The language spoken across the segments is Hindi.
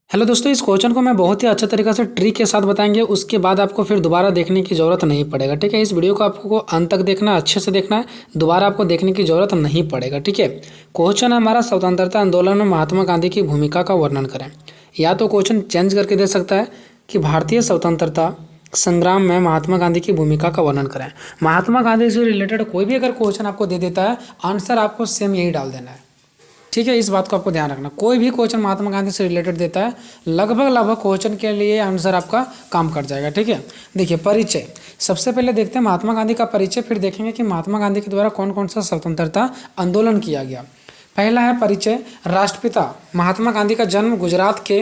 हेलो दोस्तों, इस क्वेश्चन को मैं बहुत ही अच्छे तरीके से ट्रिक के साथ बताएंगे। उसके बाद आपको फिर दोबारा देखने की ज़रूरत नहीं पड़ेगा। ठीक है, इस वीडियो को आपको अंत तक देखना है, अच्छे से देखना है, दोबारा आपको देखने की ज़रूरत नहीं पड़ेगा। ठीक है, क्वेश्चन है हमारा, स्वतंत्रता आंदोलन में महात्मा गांधी की भूमिका का वर्णन करें। या तो क्वेश्चन चेंज करके दे सकता है कि भारतीय स्वतंत्रता संग्राम में महात्मा गांधी की भूमिका का वर्णन करें। महात्मा गांधी से रिलेटेड कोई भी अगर क्वेश्चन आपको दे देता है, आंसर आपको सेम यही डाल देना है। ठीक है, इस बात को आपको ध्यान रखना। कोई भी क्वेश्चन महात्मा गांधी से रिलेटेड देता है, लगभग क्वेश्चन के लिए आंसर आपका काम कर जाएगा। ठीक है, देखिए परिचय। सबसे पहले देखते हैं महात्मा गांधी का परिचय, फिर देखेंगे कि महात्मा गांधी के द्वारा कौन कौन सा स्वतंत्रता आंदोलन किया गया। पहला है परिचय। राष्ट्रपिता महात्मा गांधी का जन्म गुजरात के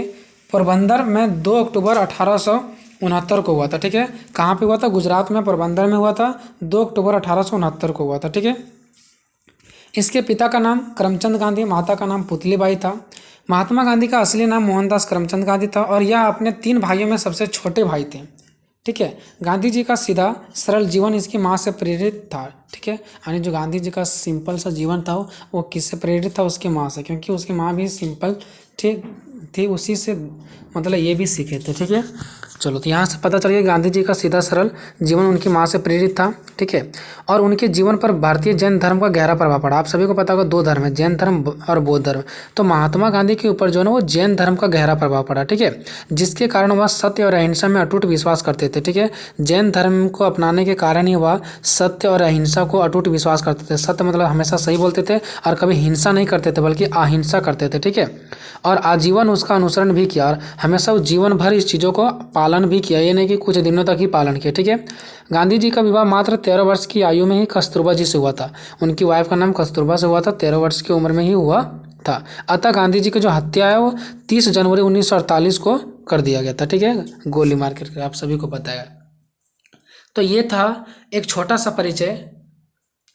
पोरबंदर में 2 अक्टूबर 1869 को हुआ था। ठीक है, कहाँ पे हुआ था? गुजरात में पोरबंदर में हुआ था। 2 अक्टूबर 1869 को हुआ था। ठीक है, इसके पिता का नाम करमचंद गांधी, माता का नाम पुतलीबाई था। महात्मा गांधी का असली नाम मोहनदास करमचंद गांधी था और यह अपने 3 भाइयों में सबसे छोटे भाई थे। ठीक है, गांधी जी का सीधा सरल जीवन इसकी माँ से प्रेरित था। ठीक है, यानी जो गांधी जी का सिंपल सा जीवन था वो किससे प्रेरित था? उसकी माँ से, क्योंकि उसकी माँ भी सिंपल थी, उसी से मतलब ये भी सीखे थे। ठीक है, चलो, तो यहाँ से पता चल गया गांधी जी का सीधा सरल जीवन उनकी माँ से प्रेरित था। ठीक है, और उनके जीवन पर भारतीय जैन धर्म का गहरा प्रभाव पड़ा। आप सभी को पता होगा 2 धर्म है, जैन धर्म और बौद्ध धर्म। तो महात्मा गांधी के ऊपर जो है ना वो जैन धर्म का गहरा प्रभाव पड़ा। ठीक है, जिसके कारण वह सत्य और अहिंसा में अटूट विश्वास करते थे। ठीक है, जैन धर्म को अपनाने के कारण ही वह सत्य और अहिंसा को अटूट विश्वास करते थे। सत्य मतलब हमेशा सही बोलते थे और कभी हिंसा नहीं करते थे, बल्कि अहिंसा करते थे। ठीक है, और आजीवन उसका अनुसरण भी किया और हमेशा उस जीवन भर इस चीज़ों को पालन भी किया, ये नहीं कि कुछ दिनों तक ही पालन किया। ठीक है, गांधी जी का विवाह मात्र 13 वर्ष की आयु में ही कस्तूरबा जी से हुआ था। उनकी वाइफ का नाम कस्तूरबा से हुआ था, 13 वर्ष की उम्र में ही हुआ था। अतः गांधी जी की जो हत्या है वो 30 जनवरी 1948 को कर दिया गया था। ठीक है, गोली मार करके, आप सभी को पता है। तो ये था एक छोटा सा परिचय,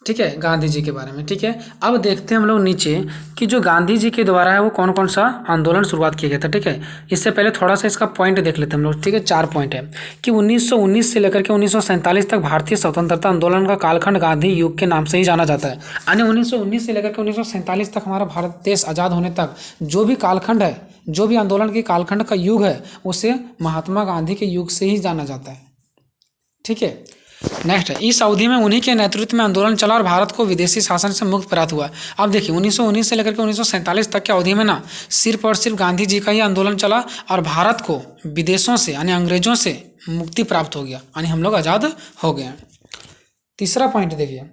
ठीक है, गांधी जी के बारे में। ठीक है, अब देखते हैं हम लोग नीचे कि जो गांधी जी के द्वारा है वो कौन कौन सा आंदोलन शुरुआत किया गया था। ठीक है, इससे पहले थोड़ा सा इसका पॉइंट देख लेते हैं हम लोग। ठीक है, 4 पॉइंट है कि 1919 से लेकर के 1947 तक भारतीय स्वतंत्रता आंदोलन का कालखंड गांधी युग के नाम से ही जाना जाता है। यानी 1919 से लेकर के 1947 तक हमारा भारत देश आज़ाद होने तक जो भी कालखंड है, जो भी आंदोलन के कालखंड का युग है, उसे महात्मा गांधी के युग से ही जाना जाता है। ठीक है, नेक्स्ट है, इस अवधि में उन्हीं के नेतृत्व में आंदोलन चला और भारत को विदेशी शासन से मुक्त प्राप्त हुआ। अब देखिए 1919 से लेकर के 1947 तक के अवधि में ना सिर्फ और सिर्फ गांधी जी का ही आंदोलन चला और भारत को विदेशों से यानी अंग्रेजों से मुक्ति प्राप्त हो गया, यानी हम लोग आज़ाद हो गए। तीसरा पॉइंट देखिए,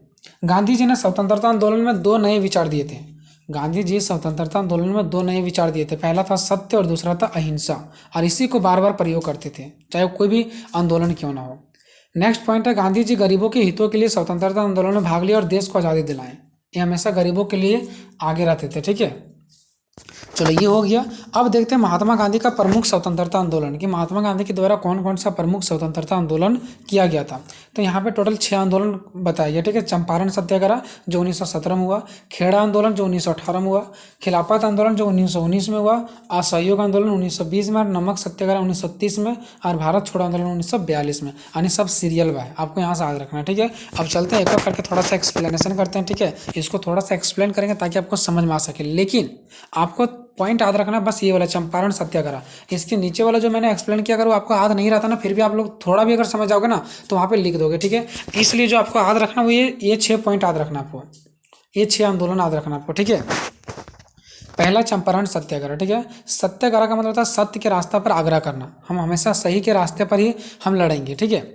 गांधी जी ने स्वतंत्रता आंदोलन में 2 नए विचार दिए थे। गांधी जी स्वतंत्रता आंदोलन में 2 नए विचार दिए थे। पहला था सत्य और दूसरा था अहिंसा, और इसी को बार बार प्रयोग करते थे, चाहे कोई भी आंदोलन क्यों ना हो। नेक्स्ट पॉइंट है, गांधी जी गरीबों के हितों के लिए स्वतंत्रता आंदोलन में भाग लिया और देश को आज़ादी दिलाएं। ये हमेशा गरीबों के लिए आगे रहते थे। ठीक है, चलो ये हो गया। अब देखते हैं महात्मा गांधी का प्रमुख स्वतंत्रता आंदोलन कि महात्मा गांधी के द्वारा कौन कौन सा प्रमुख स्वतंत्रता आंदोलन किया गया था। तो यहाँ पे टोटल 6 आंदोलन बताया गया। ठीक है, चंपारण सत्याग्रह जो 1917 में हुआ, खेड़ा आंदोलन जो 1918 में हुआ, खिलाफत आंदोलन जो 1919 में हुआ, असहयोग आंदोलन 1920 में, नमक सत्याग्रह 1930 में, और भारत छोड़ो आंदोलन 1942 में। यानी सब सीरियल है, आपको यहाँ से याद रखना है। ठीक है, अब चलते हैं एक एक करके थोड़ा सा एक्सप्लेनेशन करते हैं। ठीक है, इसको थोड़ा सा एक्सप्लेन करेंगे ताकि आपको समझ में आ सके, लेकिन आपको पॉइंट याद रखना बस ये वाला चंपारण सत्याग्रह। इसके नीचे वाला जो मैंने एक्सप्लेन किया, अगर वो आपको याद नहीं रहता ना, फिर भी आप लोग थोड़ा भी अगर समझ जाओगे ना तो वहाँ पे लिख दोगे। ठीक है, इसलिए जो आपको याद रखना वो ये 6 पॉइंट याद रखना आपको, ये 6 आंदोलन याद रखना आपको। ठीक है, पहला चंपारण सत्याग्रह। ठीक है, सत्याग्रह का मतलब था सत्य के रास्ते पर आग्रह करना, हम हमेशा सही के रास्ते पर ही हम लड़ेंगे। ठीक है,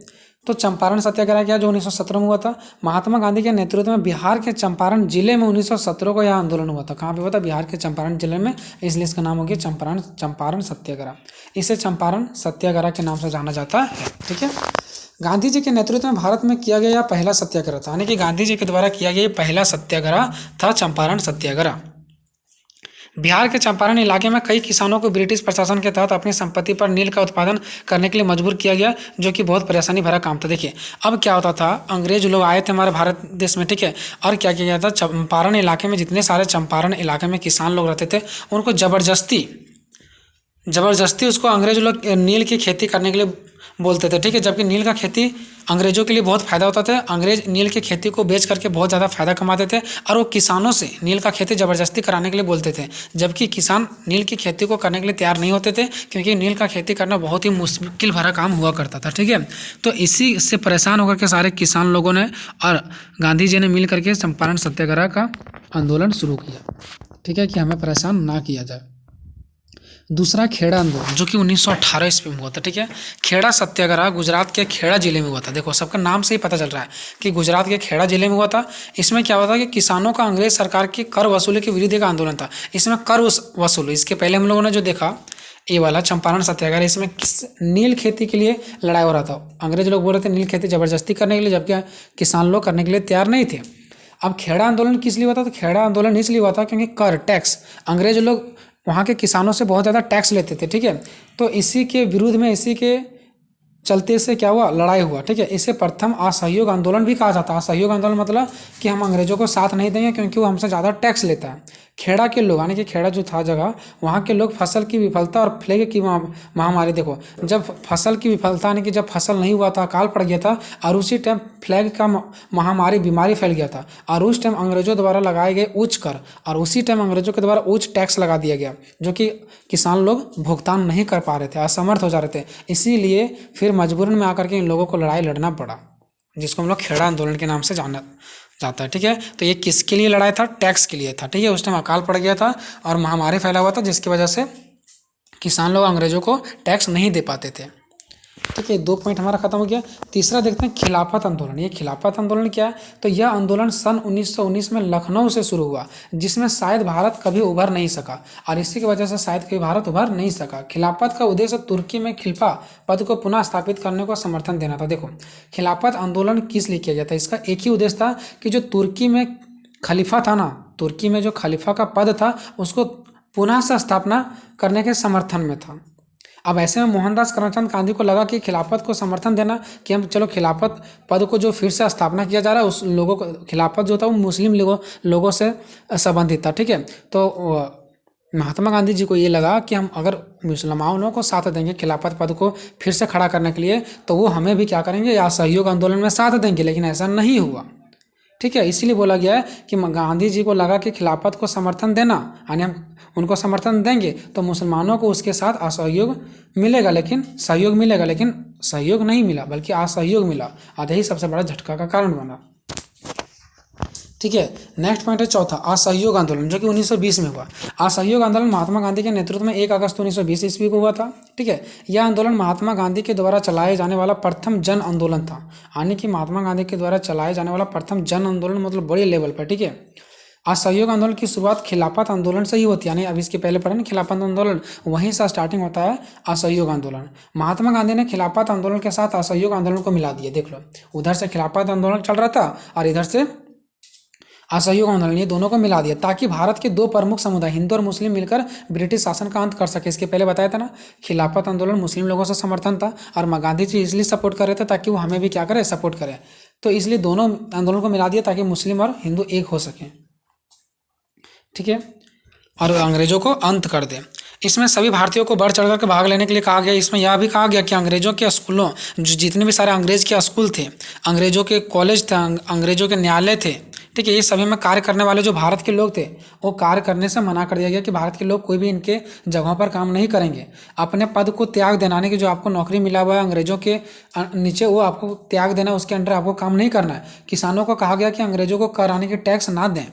तो चंपारण सत्याग्रह क्या जो 1917 में हुआ था। महात्मा गांधी के नेतृत्व में बिहार के चंपारण जिले में 1917 को यह आंदोलन हुआ था। कहाँ पे हुआ था? बिहार के चंपारण जिले में, इसलिए इसका नाम हो गया चंपारण सत्याग्रह। इसे चंपारण सत्याग्रह के नाम से जाना जाता है। ठीक है, गांधी जी के नेतृत्व में भारत में किया गया यह पहला सत्याग्रह था, यानी कि गांधी जी के द्वारा किया गया पहला सत्याग्रह था चंपारण सत्याग्रह। बिहार के चंपारण इलाके में कई किसानों को ब्रिटिश प्रशासन के तहत अपनी संपत्ति पर नील का उत्पादन करने के लिए मजबूर किया गया, जो कि बहुत परेशानी भरा काम था। देखिए अब क्या होता था, अंग्रेज लोग आए थे हमारे भारत देश में। ठीक है, और क्या किया गया था, चंपारण इलाके में जितने सारे चंपारण इलाके में किसान लोग रहते थे, उनको ज़बरदस्ती उसको अंग्रेज लोग नील की खेती करने के लिए बोलते थे, ठीक है। जबकि नील का खेती अंग्रेजों के लिए बहुत फ़ायदा होता था। अंग्रेज नील की खेती को बेच करके बहुत ज़्यादा फ़ायदा कमाते थे और वो किसानों से नील का खेती ज़बरदस्ती कराने के लिए बोलते थे, जबकि किसान नील की खेती को करने के लिए तैयार नहीं होते थे, क्योंकि नील का खेती करना बहुत ही मुश्किल भरा काम हुआ करता था, ठीक है। तो इसी से परेशान होकर के सारे किसान लोगों ने और गांधी जी ने मिल करके चंपारण सत्याग्रह का आंदोलन शुरू किया, ठीक है, कि हमें परेशान ना किया जाए। दूसरा खेड़ा आंदोलन, जो कि 1918 ईस्वी में हुआ था, ठीक है। खेड़ा सत्याग्रह गुजरात के खेड़ा जिले में हुआ था। देखो सबका नाम से ही पता चल रहा है कि गुजरात के खेड़ा जिले में हुआ था। इसमें क्या हुआ था कि किसानों का अंग्रेज सरकार की कर वसूली के विरुद्ध एक आंदोलन था। इसमें कर वसूली, इसके पहले हम लोगों ने जो देखा ये वाला चंपारण सत्याग्रह, इसमें किस नील खेती के लिए लड़ाई हो रहा था। अंग्रेज लोग बोल रहे थे नील खेती ज़बरदस्ती करने के लिए, जबकि किसान लोग करने के लिए तैयार नहीं थे। अब खेड़ा आंदोलन किस लिए हुआ था? तो खेड़ा आंदोलन इसलिए हुआ था क्योंकि कर टैक्स, अंग्रेज लोग वहाँ के किसानों से बहुत ज़्यादा टैक्स लेते थे, ठीक है। तो इसी के विरुद्ध में, इसी के चलते से क्या हुआ, लड़ाई हुआ, ठीक है। इसे प्रथम असहयोग आंदोलन भी कहा जाता है। असहयोग आंदोलन मतलब कि हम अंग्रेजों को साथ नहीं देंगे क्योंकि वो हमसे ज़्यादा टैक्स लेता है। खेड़ा के लोग, यानी कि खेड़ा जो था जगह, वहाँ के लोग फसल की विफलता और प्लेग की महामारी, देखो जब फसल की विफलता यानी कि जब फसल नहीं हुआ था, अकाल पड़ गया था, और उसी टाइम प्लेग का महामारी बीमारी फैल गया था, और उस टाइम अंग्रेजों द्वारा लगाए गए उच्च कर, और उसी टाइम अंग्रेजों के द्वारा उच्च टैक्स लगा दिया गया, जो कि किसान लोग भुगतान नहीं कर पा रहे थे, असमर्थ हो जा रहे थे। इसीलिए फिर मजबूरन में आकर के इन लोगों को लड़ाई लड़ना पड़ा, जिसको हम लोग खेड़ा आंदोलन के नाम से जाना जाता है, ठीक है। तो ये किसके लिए लड़ाई था? टैक्स के लिए था, ठीक है। उस टाइम अकाल पड़ गया था और महामारी फैला हुआ था, जिसकी वजह से किसान लोग अंग्रेजों को टैक्स नहीं दे पाते थे, ठीक है। 2 पॉइंट हमारा खत्म हो गया। तीसरा देखते हैं खिलाफत आंदोलन। ये खिलाफत आंदोलन क्या है? तो यह आंदोलन सन 1919 में लखनऊ से शुरू हुआ, जिसमें शायद भारत कभी उभर नहीं सका, और इसी की वजह से शायद कभी भारत उभर नहीं सका। खिलाफत का उद्देश्य तुर्की में खिलफा पद को पुनः स्थापित करने को समर्थन देना था। देखो खिलाफत आंदोलन किस लिए किया जाता है? इसका एक ही उद्देश्य था कि जो तुर्की में खलीफा था ना, तुर्की में जो खलीफा का पद था, उसको पुनः से स्थापना करने के समर्थन में था। अब ऐसे में मोहनदास करमचंद गांधी को लगा कि खिलाफत को समर्थन देना, कि हम चलो खिलाफत पद को जो फिर से स्थापना किया जा रहा है, उस लोगों को, खिलाफत जो था वो मुस्लिम लोगों से संबंधित था, ठीक है। तो महात्मा गांधी जी को ये लगा कि हम अगर मुसलमानों को साथ देंगे खिलाफत पद को फिर से खड़ा करने के लिए, तो वो हमें भी क्या करेंगे, या सहयोग आंदोलन में साथ देंगे। लेकिन ऐसा नहीं हुआ, ठीक है। इसीलिए बोला गया है कि गांधी जी को लगा कि खिलाफत को समर्थन देना, यानी हम उनको समर्थन देंगे तो मुसलमानों को उसके साथ असहयोग मिलेगा, लेकिन सहयोग मिलेगा, लेकिन सहयोग नहीं मिला बल्कि असहयोग मिला, और यही सबसे बड़ा झटका का कारण बना, ठीक है। नेक्स्ट पॉइंट है चौथा, असहयोग आंदोलन, जो कि 1920 में हुआ। असहयोग आंदोलन महात्मा गांधी के नेतृत्व में 1 अगस्त 1920 ईस्वी को हुआ था, ठीक है। यह आंदोलन महात्मा गांधी के द्वारा चलाए जाने वाला प्रथम जन आंदोलन था, यानी कि महात्मा गांधी के द्वारा चलाए जाने वाला प्रथम जन आंदोलन, मतलब बड़े लेवल पर, ठीक है। असहयोग आंदोलन की शुरुआत खिलाफत आंदोलन से ही होती है, यानी अब इसके पहले पढ़े ना खिलाफत आंदोलन, वहीं से स्टार्टिंग होता है असहयोग आंदोलन। महात्मा गांधी ने खिलाफत आंदोलन के साथ असहयोग आंदोलन को मिला दिया। देख लो, उधर से खिलाफत आंदोलन चल रहा था और इधर से असहयोग आंदोलन, ये दोनों को मिला दिया, ताकि भारत के 2 प्रमुख समुदाय हिंदू और मुस्लिम मिलकर ब्रिटिश शासन का अंत कर सके। इसके पहले बताया था ना, खिलाफत आंदोलन मुस्लिम लोगों से समर्थन था, और गांधी जी इसलिए सपोर्ट कर रहे थे ताकि वो हमें भी क्या करें, सपोर्ट करें। तो इसलिए दोनों आंदोलन को मिला दिया ताकि मुस्लिम और हिंदू एक हो सकें, ठीक है, और अंग्रेजों को अंत कर दे। इसमें सभी भारतीयों को बढ़ चढ़ कर भाग लेने के लिए कहा गया। इसमें यह भी कहा गया कि अंग्रेजों के स्कूलों, जितने भी सारे अंग्रेज के स्कूल थे, अंग्रेजों के कॉलेज थे, अंग्रेजों के न्यायालय थे, ठीक है, ये सभी में कार्य करने वाले जो भारत के लोग थे, वो कार्य करने से मना कर दिया गया कि भारत के लोग कोई भी इनके जगहों पर काम नहीं करेंगे। अपने पद को त्याग देना, यानी कि जो आपको नौकरी मिला हुआ है अंग्रेजों के नीचे, वो आपको त्याग देना, उसके अंडर आपको काम नहीं करना है। किसानों को कहा गया कि अंग्रेजों को कर यानी कि टैक्स ना दें,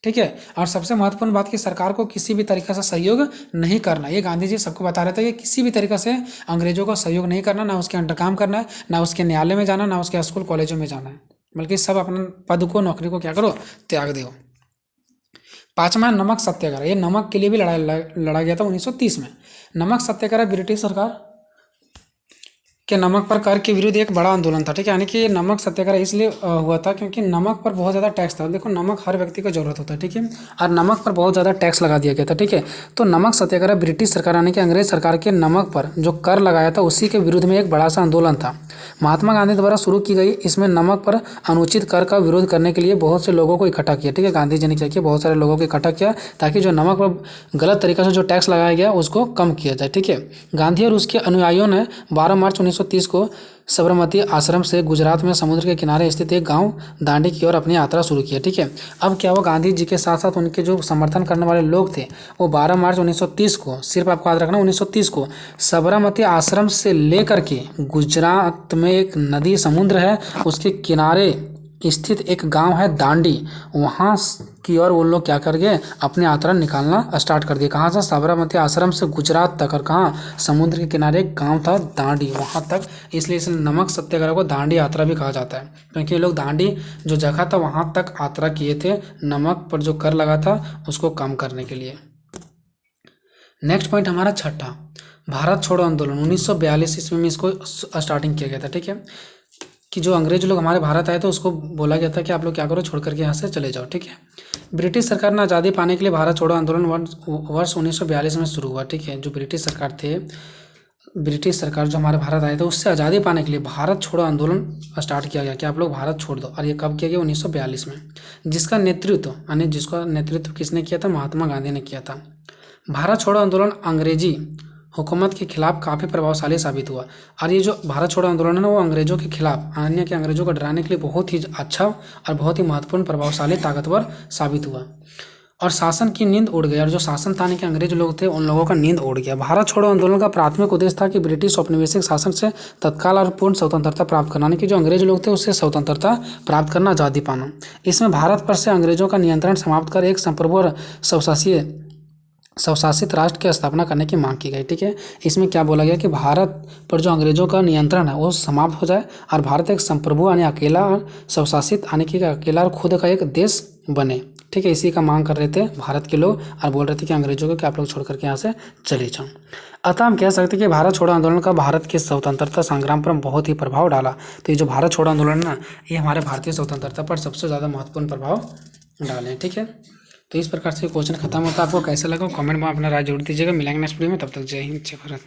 ठीक है। और सबसे महत्वपूर्ण बात कि सरकार को किसी भी तरीके से सहयोग नहीं करना। ये गांधी जी सबको बता रहे थे कि किसी भी तरीके से अंग्रेजों को सहयोग नहीं करना, ना उसके अंडर काम करना है, ना उसके न्यायालय में जाना, ना उसके स्कूल कॉलेजों में जाना है, बल्कि सब अपने पद को, नौकरी को क्या करो, त्याग दो। 5वां नमक सत्याग्रह। ये नमक के लिए भी लड़ा गया था 1930 में। नमक सत्याग्रह ब्रिटिश सरकार के नमक पर कर के विरुद्ध एक बड़ा आंदोलन था, ठीक है। यानी कि ये नमक सत्याग्रह इसलिए हुआ था क्योंकि नमक पर बहुत ज़्यादा टैक्स था। देखो नमक हर व्यक्ति को जरूरत होता है, ठीक है, और नमक पर बहुत ज़्यादा टैक्स लगा दिया गया था, ठीक है। तो नमक सत्याग्रह ब्रिटिश सरकार यानी कि अंग्रेज सरकार के नमक पर जो कर लगाया था उसी के विरुद्ध में एक बड़ा सा आंदोलन था। महात्मा गांधी द्वारा शुरू की गई इसमें नमक पर अनुचित कर का विरोध करने के लिए बहुत से लोगों को इकट्ठा किया, ठीक है। गांधी जी ने क्या किया, बहुत सारे लोगों को इकट्ठा किया ताकि जो नमक पर गलत तरीके से जो टैक्स लगाया गया उसको कम किया जाए, ठीक है। गांधी और उसके अनुयायियों ने 12 मार्च 1930 को साबरमती आश्रम से गुजरात में समुद्र के किनारे स्थित एक गांव दांडी की ओर अपनी यात्रा शुरू की। ठीक है, अब क्या हुआ, गांधी जी के साथ साथ उनके जो समर्थन करने वाले लोग थे वो 12 मार्च 1930 को, सिर्फ आपको याद रखना 1930 को, साबरमती आश्रम से लेकर के गुजरात में एक नदी समुद्र है उसके किनारे स्थित एक गांव है दांडी, वहाँ की ओर वो लोग क्या कर गए, अपनी यात्रा निकालना स्टार्ट कर दिए। कहाँ से, साबरमती आश्रम से गुजरात तक, और कहाँ, समुद्र के किनारे एक गांव था दांडी, वहाँ तक। इसलिए इस नमक सत्याग्रह को दांडी यात्रा भी कहा जाता है, क्योंकि ये लोग दांडी जो जगह था वहाँ तक यात्रा किए थे नमक पर जो कर लगा था उसको कम करने के लिए। नेक्स्ट पॉइंट हमारा छठा, भारत छोड़ो आंदोलन 1942 ईस्वी में इसको स्टार्टिंग किया गया था। ठीक है, कि जो अंग्रेज लोग हमारे भारत आए थे उसको बोला गया था कि आप लोग क्या करो, छोड़ करके यहाँ से चले जाओ। ठीक है, ब्रिटिश सरकार ने आज़ादी पाने के लिए भारत छोड़ो आंदोलन वर्ष 1942 में शुरू हुआ। ठीक है, जो ब्रिटिश सरकार थे, ब्रिटिश सरकार जो हमारे भारत आए थे उससे आज़ादी पाने के लिए भारत छोड़ो आंदोलन स्टार्ट किया गया कि आप लोग भारत छोड़ दो। और ये कब किया गया, 1942 में, जिसका नेतृत्व यानी जिसका नेतृत्व किसने किया था, महात्मा गांधी ने किया था। भारत छोड़ो आंदोलन अंग्रेजी हुकूमत के खिलाफ काफ़ी प्रभावशाली साबित हुआ। और ये जो भारत छोड़ो आंदोलन है ना, वो अंग्रेजों के खिलाफ, अन्य के अंग्रेजों को डराने के लिए बहुत ही अच्छा और बहुत ही महत्वपूर्ण, प्रभावशाली, ताकतवर साबित हुआ। और शासन की नींद उड़ गई, और जो शासन था के अंग्रेज लोग थे उन लोगों का नींद उड़ गया। भारत छोड़ो आंदोलन का प्राथमिक उद्देश्य था कि ब्रिटिश औपनिवेशिक शासन से तत्काल और पूर्ण स्वतंत्रता प्राप्त करना, यानी कि जो अंग्रेज लोग थे उससे स्वतंत्रता प्राप्त करना, आज़ादी पाना। इसमें भारत पर से अंग्रेजों का नियंत्रण समाप्त कर एक संप्रभु और स्वशासित राष्ट्र की स्थापना करने की मांग की गई। ठीक है, इसमें क्या बोला गया कि भारत पर जो अंग्रेजों का नियंत्रण है वो समाप्त हो जाए और भारत एक संप्रभु यानी अकेला और स्वशासित यानी कि अकेला और खुद का एक देश बने। ठीक है, इसी का मांग कर रहे थे भारत के लोग और बोल रहे थे कि अंग्रेजों को कि आप लोग छोड़ करके यहाँ से चले जाओ। अतः हम कह सकते हैं कि भारत छोड़ो आंदोलन का भारत के स्वतंत्रता संग्राम पर बहुत ही प्रभाव डाला। तो ये जो भारत छोड़ो आंदोलन ना, ये हमारे भारतीय स्वतंत्रता पर सबसे ज़्यादा महत्वपूर्ण प्रभाव डाले। ठीक है, तो इस प्रकार से क्वेश्चन खत्म होता है। आपको कैसा लगा कमेंट में अपना राय जरूर दीजिएगा। मिलेंगे नेक्स्ट वीडियो में, तब तक जय हिंद, जय भारत।